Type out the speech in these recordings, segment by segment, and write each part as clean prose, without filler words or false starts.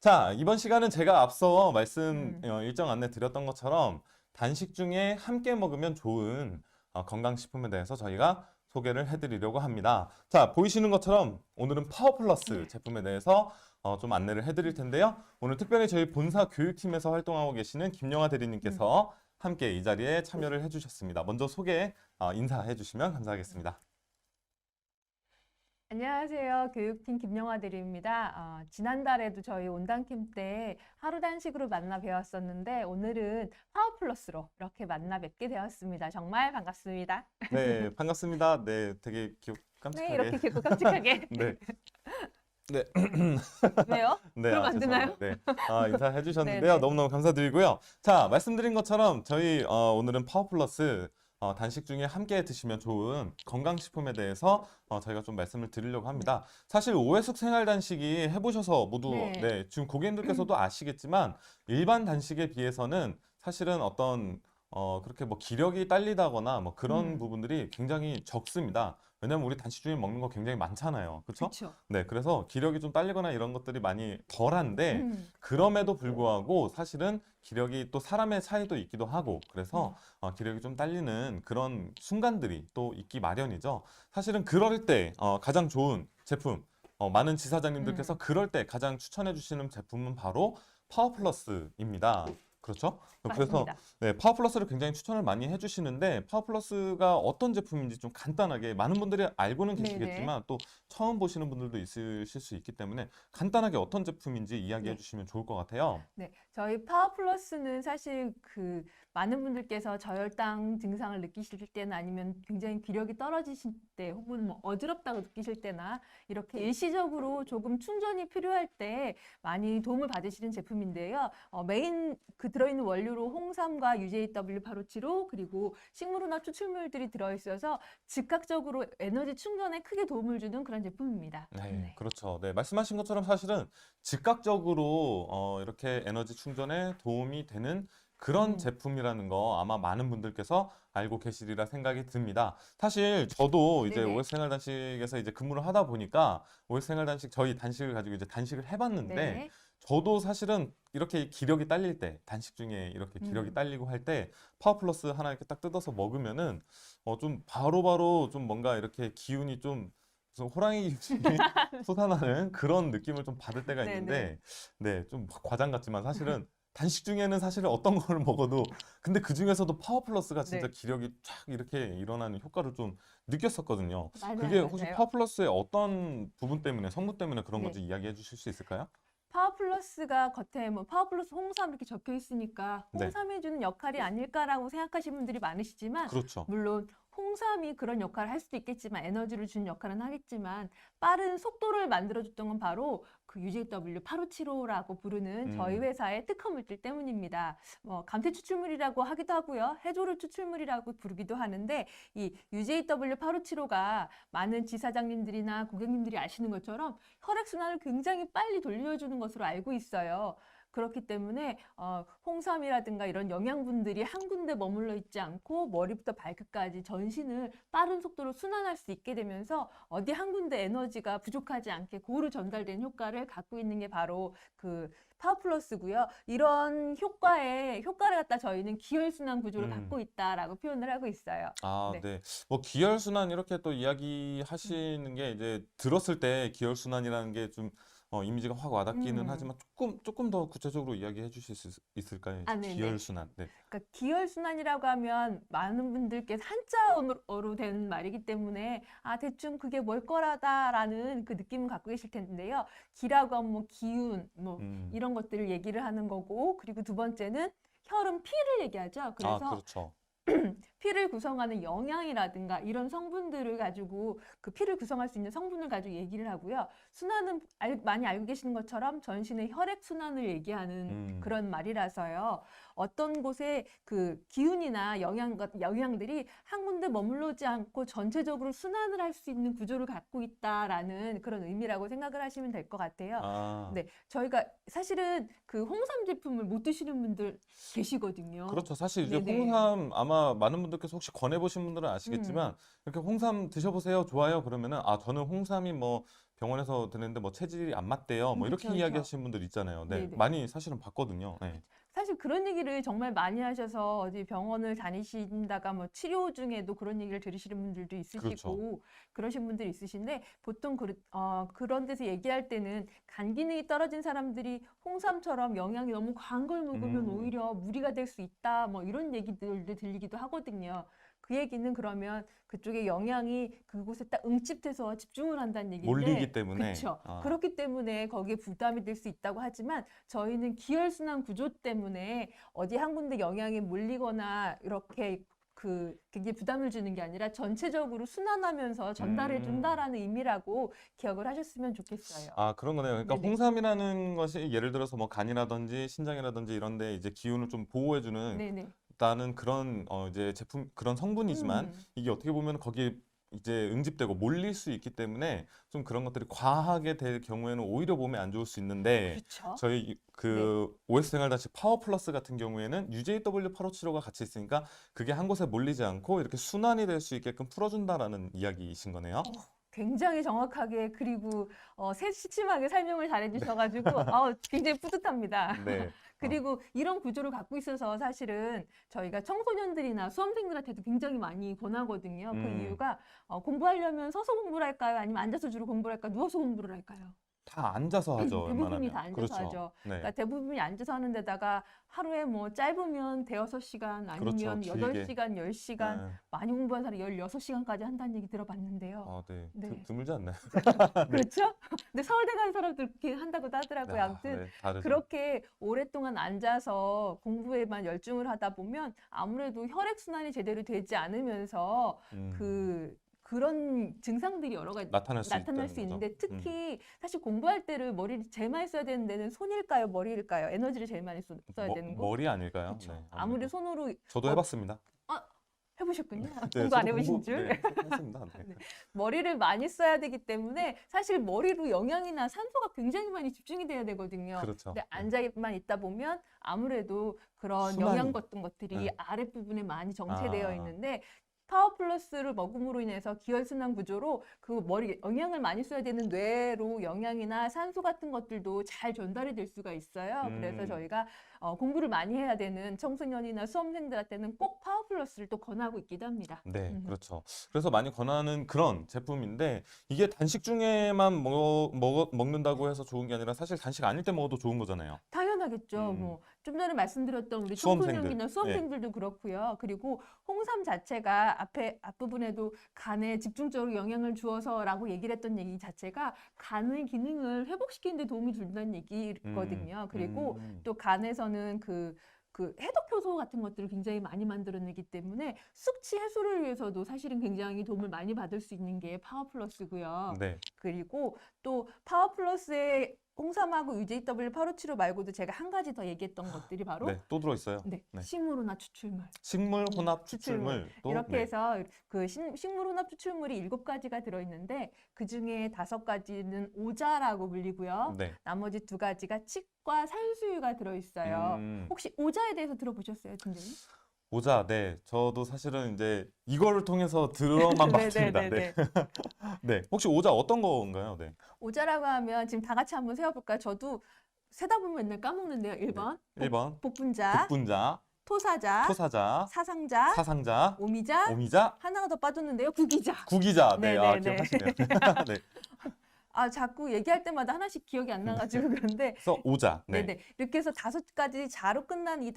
자, 이번 시간은 제가 앞서 말씀 음. 일정 안내 드렸던 것처럼 단식 중에 함께 먹으면 좋은 건강식품에 대해서 저희가 소개를 해드리려고 합니다. 자, 보이시는 것처럼 오늘은 파워플러스 제품에 대해서 좀 안내를 해드릴 텐데요. 오늘 특별히 저희 본사 교육팀에서 활동하고 계시는 김영하 대리님께서 함께 이 자리에 참여를 해주셨습니다. 먼저 인사해 주시면 감사하겠습니다. 안녕하세요. 교육팀 김영화 대리입니다. 지난달에도 저희 온당캠 때 하루 단식으로 만나 뵈었었는데 오늘은 파워플러스로 이렇게 만나 뵙게 되었습니다. 정말 반갑습니다. 네, 반갑습니다. 네, 되게 네, 깜찍하게. 이렇게 귀엽고 깜찍하게. 네. 네. 왜요? 네, 그럼 안 되나요? 죄송합니다. 네. 인사해 주셨는데요. 네네. 너무너무 감사드리고요. 자, 말씀드린 것처럼 저희 오늘은 파워플러스 단식 중에 함께 드시면 좋은 건강식품에 대해서 저희가 좀 말씀을 드리려고 합니다. 사실 오해숙 생활단식이 해보셔서 모두 네. 지금 고객님들께서도 아시겠지만 일반 단식에 비해서는 사실은 그렇게 뭐 기력이 딸리다거나 뭐 그런 음, 부분들이 굉장히 적습니다. 왜냐면 우리 단식 중에 먹는 거 굉장히 많잖아요. 그렇죠? 그쵸. 네, 그래서 기력이 좀 딸리거나 이런 것들이 많이 덜한데 음, 그럼에도 불구하고 사실은 기력이 또 사람의 차이도 있기도 하고 그래서 음, 기력이 좀 딸리는 그런 순간들이 또 있기 마련이죠. 사실은 그럴 때 가장 좋은 제품, 많은 지사장님들께서 음, 그럴 때 가장 추천해 주시는 제품은 바로 파워플러스입니다. 그렇죠? 그래서 맞습니다. 네, 파워플러스를 굉장히 추천을 많이 해주시는데 파워플러스가 어떤 제품인지 좀 간단하게 많은 분들이 알고는 네네. 계시겠지만 또 처음 보시는 분들도 있으실 수 있기 때문에 간단하게 어떤 제품인지 이야기해 네. 주시면 좋을 것 같아요. 네, 저희 파워플러스는 사실 그 많은 분들께서 저혈당 증상을 느끼실 때나 아니면 굉장히 기력이 떨어지실 때 혹은 뭐 어지럽다고 느끼실 때나 이렇게 일시적으로 조금 충전이 필요할 때 많이 도움을 받으시는 제품인데요. 메인 그 들어있는 원료로 홍삼과 UJW857호 그리고 식물원화 추출물들이 들어있어서 즉각적으로 에너지 충전에 크게 도움을 주는 그런 제품입니다. 네, 네. 그렇죠. 네, 말씀하신 것처럼 사실은 즉각적으로 이렇게 에너지 충전에 도움이 되는 그런 음, 제품이라는 거 아마 많은 분들께서 알고 계시리라 생각이 듭니다. 사실 저도 이제 네네. OS 생활단식에서 이제 근무를 하다 보니까 OS 생활단식 저희 단식을 가지고 이제 단식을 해봤는데 네. 저도 사실은 이렇게 기력이 딸릴 때 단식 중에 이렇게 기력이 음. 딸리고 할 때 파워플러스 하나 이렇게 딱 뜯어서 먹으면은 좀 바로바로 좀 뭔가 이렇게 기운이 좀 무슨 호랑이 기운이 솟아나는 그런 느낌을 좀 받을 때가 네네. 있는데, 네, 좀 과장 같지만 사실은 단식 중에는 사실은 어떤 걸 먹어도 근데 그 중에서도 파워플러스가 진짜 네. 기력이 쫙 이렇게 일어나는 효과를 좀 느꼈었거든요. 그게 맞아요, 혹시 맞아요. 파워플러스의 어떤 부분 때문에, 성분 때문에 그런 네. 건지 이야기해 주실 수 있을까요? 파워플러스가 겉에 뭐 파워플러스 홍삼 이렇게 적혀 있으니까 네, 홍삼이 주는 역할이 아닐까라고 생각하시는 분들이 많으시지만 그렇죠. 물론 홍삼이 그런 역할을 할 수도 있겠지만 에너지를 주는 역할은 하겠지만 빠른 속도를 만들어줬던 건 바로 그 UJW8575라고 부르는 저희 음, 회사의 특허 물질 때문입니다. 뭐 감태 추출물이라고 하기도 하고요. 해조류 추출물이라고 부르기도 하는데 이 UJW8575가 많은 지사장님들이나 고객님들이 아시는 것처럼 혈액순환을 굉장히 빨리 돌려주는 것으로 알고 있어요. 그렇기 때문에 홍삼이라든가 이런 영양분들이 한 군데 머물러 있지 않고 머리부터 발끝까지 전신을 빠른 속도로 순환할 수 있게 되면서 어디 한 군데 에너지가 부족하지 않게 고루 전달되는 효과를 갖고 있는 게 바로 그 파워플러스고요. 이런 효과를 갖다 저희는 기혈순환 구조를 음. 갖고 있다라고 표현을 하고 있어요. 아, 네. 네. 뭐 기혈순환 이렇게 또 음. 이야기하시는 게 이제 들었을 때 기혈순환이라는 게 좀 이미지가 확 와닿기는 음. 하지만 조금 더 구체적으로 이야기해 주실 수 있을까요? 이제 네네. 기혈순환. 네. 그러니까 기혈순환이라고 하면 많은 분들께 한자어로 된 말이기 때문에 대충 그게 뭘 거라다라는 그 느낌을 갖고 계실 텐데요. 기라고 하면 뭐 기운 뭐 음. 이런 것들을 얘기를 하는 거고 그리고 두 번째는 혈은 피를 얘기하죠. 아, 그래서 그렇죠. 피를 구성하는 영양이라든가 이런 성분들을 가지고 그 피를 구성할 수 있는 성분을 가지고 얘기를 하고요. 순환은 많이 알고 계시는 것처럼 전신의 혈액 순환을 얘기하는 음. 그런 말이라서요. 어떤 곳에 그 기운이나 영양들이 한 군데 머물러지 않고 전체적으로 순환을 할 수 있는 구조를 갖고 있다라는 그런 의미라고 생각을 하시면 될 것 같아요. 아. 네, 저희가 사실은 그 홍삼 제품을 못 드시는 분들 계시거든요. 그렇죠. 사실 이제 네네. 홍삼 아마 많은 분들께서 혹시 권해 보신 분들은 음. 아시겠지만 이렇게 홍삼 드셔보세요. 좋아요. 그러면은 저는 홍삼이 뭐 병원에서 듣는데 뭐 체질이 안 맞대요. 뭐 이렇게 그쵸, 그쵸. 이야기하시는 분들 있잖아요. 네, 네네. 많이 사실은 봤거든요. 네. 사실 그런 얘기를 정말 많이 하셔서 어디 병원을 다니신다가 뭐 치료 중에도 그런 얘기를 들으시는 분들도 그렇죠. 있으시고 그러신 분들이 있으신데 보통 그런 데서 얘기할 때는 간 기능이 떨어진 사람들이 홍삼처럼 영양이 너무 과한 걸 먹으면 음. 오히려 무리가 될 수 있다 뭐 이런 얘기들도 들리기도 하거든요. 그 얘기는 그러면 그쪽에 영양이 그곳에 딱 응집돼서 집중을 한다는 얘기인데 몰리기 때문에. 그쵸. 아, 그렇기 때문에 거기에 부담이 될 수 있다고 하지만 저희는 기혈순환 구조 때문에 어디 한 군데 영양이 몰리거나 이렇게 굉장히 부담을 주는 게 아니라 전체적으로 순환하면서 전달해 준다라는 의미라고 기억을 하셨으면 좋겠어요. 아, 그런 거네요. 그러니까 네네. 홍삼이라는 것이 예를 들어서 뭐 간이라든지 신장이라든지 이런 데 이제 기운을 좀 보호해주는 네네. 다는 그런 이제 제품 그런 성분이지만 음. 이게 어떻게 보면 거기에 이제 응집되고 몰릴 수 있기 때문에 좀 그런 것들이 과하게 될 경우에는 오히려 몸에 안 좋을 수 있는데 그렇죠. 저희 그 OS 생활단식 파워 플러스 같은 경우에는 UJW8575가 같이 있으니까 그게 한 곳에 몰리지 않고 이렇게 순환이 될 수 있게끔 풀어준다라는 이야기이신 거네요. 굉장히 정확하게 그리고 세심하게 설명을 잘해주셔가지고 굉장히 뿌듯합니다. 네. 그리고 이런 구조를 갖고 있어서 사실은 저희가 청소년들이나 수험생들한테도 굉장히 많이 권하거든요. 그 음. 이유가 공부하려면 서서 공부를 할까요? 아니면 앉아서 주로 공부를 할까요? 누워서 공부를 할까요? 다 앉아서 하죠, 대부분이 웬만하면. 다 앉아서 그렇죠. 하죠. 네. 그러니까 대부분이 앉아서 하는 데다가 하루에 뭐 짧으면 대여섯 시간 그렇죠, 아니면 길게. 8시간, 10시간 네. 많이 공부한 사람이 16시간까지 한다는 얘기 들어봤는데요. 네. 네. 드물지 않나요? 그렇죠? 근데 서울대 가는 사람들 그렇게 한다고도 하더라고요. 아, 아무튼 네, 다르죠. 그렇게 오랫동안 앉아서 공부에만 열중을 하다 보면 아무래도 혈액순환이 제대로 되지 않으면서 그런 증상들이 여러 가지 나타날 수 나타날 있다는 수 거죠. 있는데 특히 사실 공부할 때를 머리를 제일 많이 써야 되는 데는 손일까요? 머리일까요? 에너지를 제일 많이 써야 되는 거? 머리 아닐까요? 그렇죠. 네, 아무리 아무래도. 손으로 저도 해봤습니다. 해보셨군요. 네, 공부 안 저도 해보신 줄. 네, 했습니다. 네. 네. 머리를 많이 써야 되기 때문에 사실 머리로 영양이나 산소가 굉장히 많이 집중이 돼야 되거든요. 그렇죠. 근데 앉아만 있다 보면 아무래도 그런 순환이. 영양 같은 것들이 네. 아랫부분에 많이 정체되어 아. 있는데 파워 플러스를 먹음으로 인해서 기혈순환 구조로 그 영양을 많이 써야 되는 뇌로 영양이나 산소 같은 것들도 잘 전달이 될 수가 있어요. 그래서 저희가 공부를 많이 해야 되는 청소년이나 수험생들한테는 꼭 파워 플러스를 또 권하고 있기도 합니다. 네, 그렇죠. 그래서 많이 권하는 그런 제품인데 이게 단식 중에만 먹는다고 해서 좋은 게 아니라 사실 단식 아닐 때 먹어도 좋은 거잖아요. 당연하겠죠. 뭐 좀 전에 말씀드렸던 우리 수험생들. 청소년이나 수험생들도 그렇고요. 그리고 홍삼 자체가 앞부분에도 간에 집중적으로 영향을 주어서라고 얘기를 했던 얘기 자체가 간의 기능을 회복시키는 데 도움이 준다는 얘기거든요. 그리고 또 간에서는 그 해독 효소 같은 것들을 굉장히 많이 만들어내기 때문에 숙취 해소를 위해서도 사실은 굉장히 도움을 많이 받을 수 있는 게 파워 플러스고요. 네. 그리고 또 파워 플러스의 홍삼하고 UJW8575 말고도 제가 한 가지 더 얘기했던 것들이 바로 네, 또 들어있어요. 네, 네. 식물혼합 추출물. 식물 혼합 추출물. 또 이렇게 네. 해서 그 식물 혼합 추출물이 7가지가 들어있는데 그중에 5가지는 오자라고 불리고요. 네. 나머지 2가지가 칡과 산수유가 들어있어요. 혹시 오자에 대해서 들어보셨어요, 팀장님? 오자, 네. 저도 사실은 이제 이거를 통해서 들어만 봤습니다. 네. 네. 혹시 오자 어떤 건가요? 네. 오자라고 하면 지금 다 같이 한번 세워볼까요? 저도 세다 보면 맨날 까먹는데요. 1번. 1번. 복분자, 복분자, 토사자, 토사자, 사상자, 사상자, 오미자, 오미자, 하나가 더 빠졌는데요. 구기자. 구기자. 네. 아, 네네네. 기억하시네요. 네. 자꾸 얘기할 때마다 하나씩 기억이 안 나가지고 그런데 그래서 오자. 네. 네네. 이렇게 해서 5가지 자로 끝난 이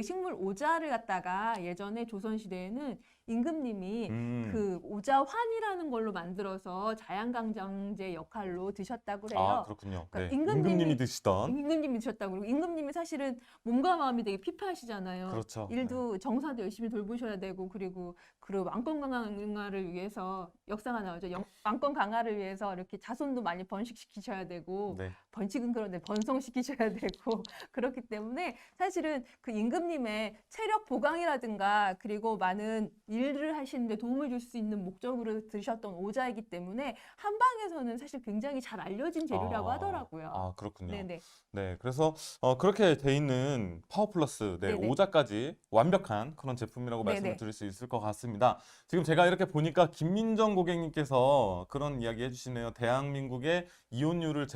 식물 오자를 갖다가 예전에 조선시대에는 임금님이 그 오자환이라는 걸로 만들어서 자양강장제 역할로 드셨다고 해요. 아, 그렇군요. 그러니까 네. 임금님이 드시던. 임금님이 드셨다고. 그리고 임금님이 사실은 몸과 마음이 되게 피폐하시잖아요. 그렇죠. 일도 정사도 열심히 돌보셔야 되고 그리고 왕권 강화를 위해서 역사가 나오죠. 왕권 강화를 위해서 이렇게 자손도 많이 번식시키셔야 되고 네. 번식은 그런데 번성시키셔야 되고 그렇기 때문에 사실은 그 임금님의 체력 보강이라든가 그리고 많은 일을 하시는데 도움을 줄 수 있는 목적으로 드셨던 오자이기 때문에 한방에서는 사실 굉장히 잘 알려진 재료라고 하더라고요. 아, 그렇군요. 네네. 네, 그래서 그렇게 돼 있는 파워플러스 네, 네네. 오자까지 완벽한 그런 제품이라고 말씀을 네네. 드릴 수 있을 것 같습니다. 지금 제가 이렇게 보니까 김민정 고객님께서 그런 이야기 해주시네요. 대한민국의 이온율을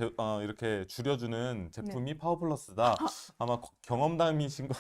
이렇게 줄여주는 제품이 파워플러스다. 아마 경험담이신 것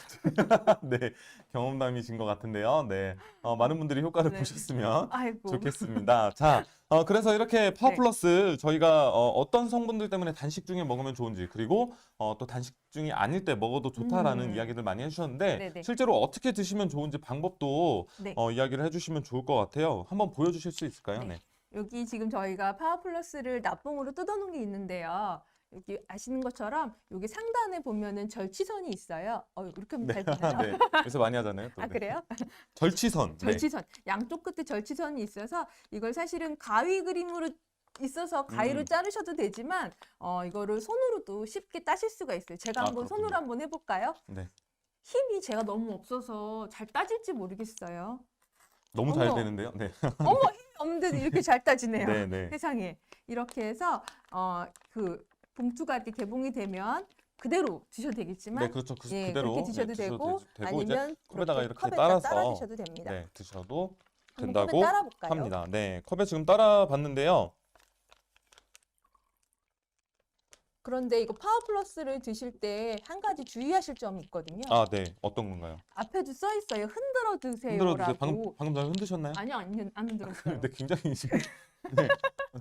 네, 경험담이신 것 같은데요. 네, 많은 분들이 효과를 네. 보셨으면 아이고. 좋겠습니다. 자, 그래서 이렇게 파워플러스 저희가 어떤 성분들 때문에 단식 중에 먹으면 좋은지 그리고 또 단식 중이 아닐 때 먹어도 좋다라는 이야기들 많이 해주셨는데 네네. 실제로 어떻게 드시면 좋은지 방법도 네. 이야기를 해주시면 좋을 것 같아요. 한번 보여주실 수 있을까요? 네. 네. 여기 지금 저희가 파워플러스를 납봉으로 뜯어놓은 게 있는데요. 여기 아시는 것처럼 여기 상단에 보면은 절치선이 있어요. 이렇게 하면 잘 보나요? 네. 요새 많이 하잖아요. 또. 아, 네. 그래요? 절치선. 네. 절치선. 양쪽 끝에 절치선이 있어서 이걸 사실은 가위 그림으로 있어서 가위로 자르셔도 되지만 이거를 손으로도 쉽게 따실 수가 있어요. 제가 아, 한번 손으로 그렇군요. 한번 해볼까요? 네. 힘이 제가 너무 없어서 잘 따질지 모르겠어요. 너무 잘 어머. 되는데요. 네. 어머, 힘이 없는데도 이렇게 잘 따지네요. 네, 네. 세상에. 이렇게 해서 그 봉투가 이렇게 개봉이 되면 그대로 드셔도 되겠지만 네, 그렇죠. 예, 그대로 그렇게 드셔도 네, 되고 이제 아니면 컵에다가 그렇게 이렇게 컵에다 따라서 따라 드셔도 됩니다. 네, 드셔도 한번 된다고 컵에 따라 볼까요? 합니다. 네, 컵에 지금 따라 봤는데요. 그런데 이거 파워플러스를 드실 때 한 가지 주의하실 점이 있거든요. 아, 네. 어떤 건가요? 앞에도 써 있어요. 흔들어 흔들어 주세요. 드세요라고. 방금 전에 흔드셨나요? 아니요, 안 흔들었어요. 근데 굉장히 지금 네.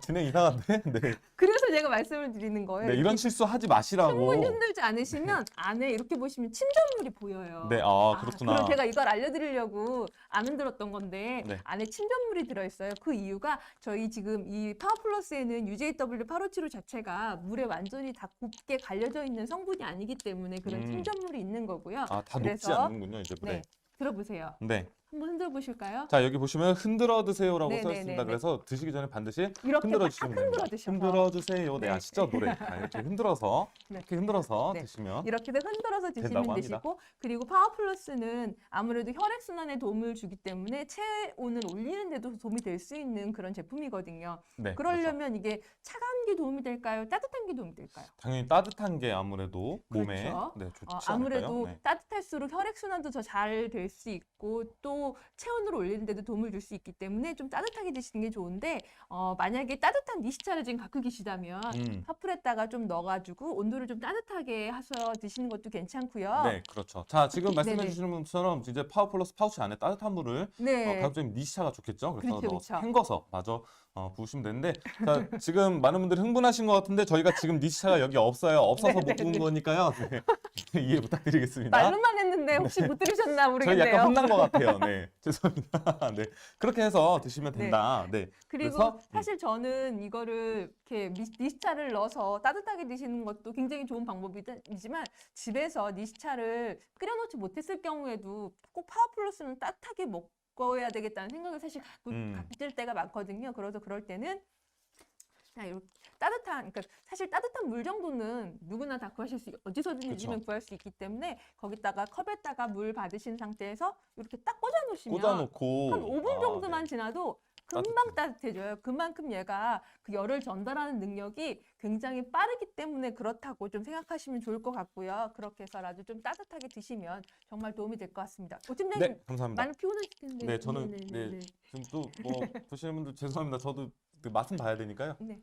진행 이상한데? 네. 그래서 제가 말씀을 드리는 거예요. 네, 이런 실수 하지 마시라고. 충분히 흔들지 않으시면 안에 이렇게 보시면 침전물이 보여요. 네, 아, 그렇구나. 그럼 제가 이걸 알려드리려고 안 흔들었던 건데 네. 안에 침전물이 들어있어요. 그 이유가 저희 지금 이 파워플러스에는 UJW857 자체가 물에 완전히 다 곱게 갈려져 있는 성분이 아니기 때문에 그런 침전물이 있는 거고요. 아, 다 녹지 그래서 않는군요, 이제 물에. 네, 들어보세요. 네. 한번 흔들어 보실까요? 자, 여기 보시면 흔들어 드세요라고 써 네네네네. 있습니다. 그래서 드시기 전에 반드시 이렇게 흔들어 딱 주시면 흔들어 됩니다. 드셔서. 흔들어 주세요. 네, 네. 아시죠? 노래. 이렇게 흔들어서 네. 이렇게 흔들어서 네. 드시면 이렇게 흔들어서 드시면 된다고 합니다. 되시고 그리고 파워플러스는 아무래도 혈액순환에 도움을 주기 때문에 체온을 올리는 데도 도움이 될 수 있는 그런 제품이거든요. 네, 그렇죠. 그러려면 이게 차가운 게 도움이 될까요? 따뜻한 게 도움이 될까요? 당연히 따뜻한 게 아무래도 몸에 그렇죠. 네, 좋지 아무래도 않을까요? 네. 따뜻할수록 혈액순환도 더 잘 될 수 있고 또 체온을 올리는 데도 도움을 줄 수 있기 때문에 좀 따뜻하게 드시는 게 좋은데 만약에 따뜻한 니시차를 지금 갖고 계시다면 핫플에다가 좀 넣어가지고 온도를 좀 따뜻하게 해서 드시는 것도 괜찮고요. 네, 그렇죠. 자, 지금 말씀해 네네. 주시는 분처럼 이제 파워플러스 파우치 안에 따뜻한 물을 네. 가급적이면 니시차가 좋겠죠. 그래서 그렇죠, 넣어서 그렇죠. 헹궈서 마저 부으시면 되는데 자, 지금 많은 분들이 흥분하신 것 같은데 저희가 지금 니시차가 여기 없어요. 없어서 못 부은 거니까요. 네. 이해 부탁드리겠습니다. 말로만 했는데 혹시 못 들으셨나 저희 모르겠네요. 약간 혼난 것 같아요. 네, 죄송합니다. 네, 그렇게 해서 드시면 네. 된다. 네, 그리고 그래서 사실 저는 이거를 이렇게 니시차를 넣어서 따뜻하게 드시는 것도 굉장히 좋은 방법이지만 집에서 니시차를 끓여놓지 못했을 경우에도 꼭 파워플러스는 따뜻하게 먹어야 되겠다는 생각을 사실 가질 때가 많거든요. 그래서 그럴 때는 자, 이렇게 그러니까 사실 따뜻한 물 정도는 누구나 다 구하실 수, 어디서든 요즘엔 구할 수 있기 때문에 거기다가 컵에다가 물 받으신 상태에서 이렇게 딱 꽂아놓으시면 꽂아놓고 한 5분 정도만 네. 지나도 금방 따뜻해져요. 그만큼 얘가 그 열을 전달하는 능력이 굉장히 빠르기 때문에 그렇다고 좀 생각하시면 좋을 것 같고요. 그렇게 해서라도 좀 따뜻하게 드시면 정말 도움이 될 것 같습니다. 팀장님 네, 감사합니다. 많이 피곤하실 텐데. 네, 저는 네, 지금 또 뭐 보시는 분들 죄송합니다. 저도 그 맛은 봐야 되니까요. 네.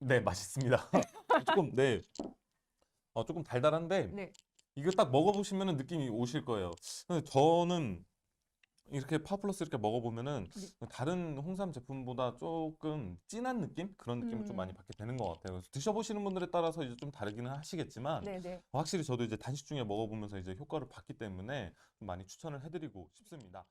네, 맛있습니다. 조금 네, 조금 달달한데 네. 이거 딱 먹어보시면 느낌이 오실 거예요. 근데 저는 이렇게 파워플러스 이렇게 먹어보면은 다른 홍삼 제품보다 조금 진한 느낌? 그런 느낌을 좀 많이 받게 되는 것 같아요. 그래서 드셔보시는 분들에 따라서 이제 좀 다르기는 하시겠지만 네네. 확실히 저도 이제 단식 중에 먹어보면서 이제 효과를 봤기 때문에 좀 많이 추천을 해드리고 싶습니다.